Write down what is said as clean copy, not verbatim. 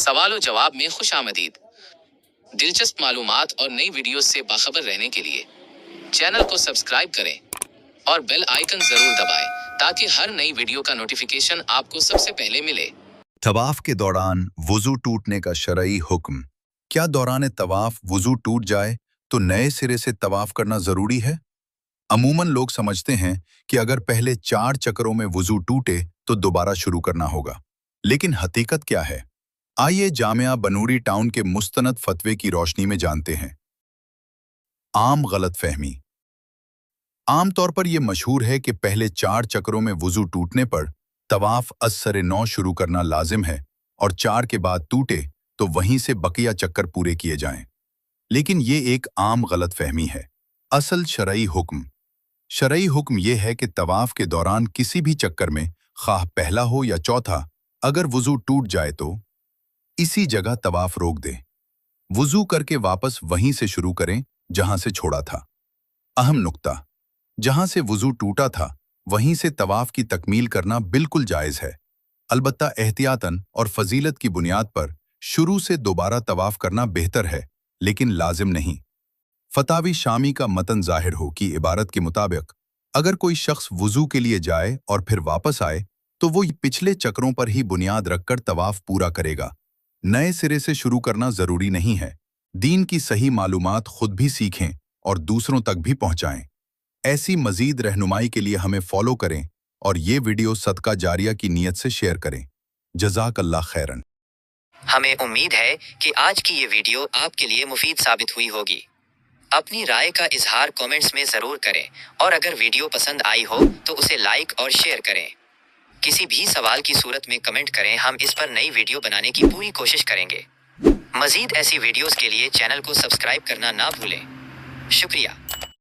सवाल और जवाब में खुश आमदीद। दिलचस्प मालूमात और नई वीडियोस से बाखबर रहने के लिए चैनल को सब्सक्राइब करें और बेल आइकन जरूर दबाएं ताकि हर नई वीडियो का नोटिफिकेशन आपको सबसे पहले मिले। तवाफ के दौरान वुजू टूटने का शरई हुक्म। क्या दौरान तवाफ वुजू टूट जाए तो नए सिरे से तवाफ करना जरूरी है? अमूमन लोग समझते हैं कि अगर पहले 4 चक्रों में वुजू टूटे तो दोबारा शुरू करना होगा, लेकिन हकीकत क्या है? आइए जामिया बनूरी टाउन के मुस्तनद फतवे की रोशनी में जानते हैं। आम गलतफहमी। आमतौर पर यह मशहूर है कि पहले 4 चक्रों में वुजू टूटने पर तवाफ अस्सर नौ शुरू करना लाजिम है और 4 के बाद टूटे तो वहीं से बकिया चक्कर पूरे किए जाएं। लेकिन ये एक आम गलतफहमी है। असल शरई हुक्म यह है कि तवाफ के दौरान किसी भी चक्कर में, खाह पहला हो या चौथा, अगर वुजू टूट जाए तो इसी जगह तवाफ रोक दें। वुजू करके वापस वहीं से शुरू करें जहां से छोड़ा था। अहम नुक्ता, जहां से वुजू टूटा था वहीं से तवाफ की तकमील करना बिल्कुल जायज है, अलबत्ता एहतियातन और फजीलत की बुनियाद पर शुरू से दोबारा तवाफ करना बेहतर है, लेकिन लाजिम नहीं। फतावी शामी का मतन जाहिर हो कि इबारत के मुताबिक अगर कोई शख्स वुजू के लिए जाए और फिर वापस आए तो वो पिछले चक्रों पर ही बुनियाद रखकर तवाफ पूरा करेगा। नए सिरे से शुरू करना जरूरी नहीं है। दीन की सही मालूमात खुद भी सीखें और दूसरों तक भी पहुंचाएं। ऐसी मजीद रहनुमाई के लिए हमें फॉलो करें और ये वीडियो सदका जारिया की नीयत से शेयर करें। जज़ाकल्लाह खैरन। हमें उम्मीद है कि आज की ये वीडियो आपके लिए मुफीद साबित हुई होगी। अपनी राय का इजहार कमेंट्स में ज़रूर करें और अगर वीडियो पसंद आई हो तो उसे लाइक और शेयर करें। किसी भी सवाल की सूरत में कमेंट करें, हम इस पर नई वीडियो बनाने की पूरी कोशिश करेंगे। मजीद ऐसी वीडियोस के लिए चैनल को सब्सक्राइब करना ना भूलें। शुक्रिया।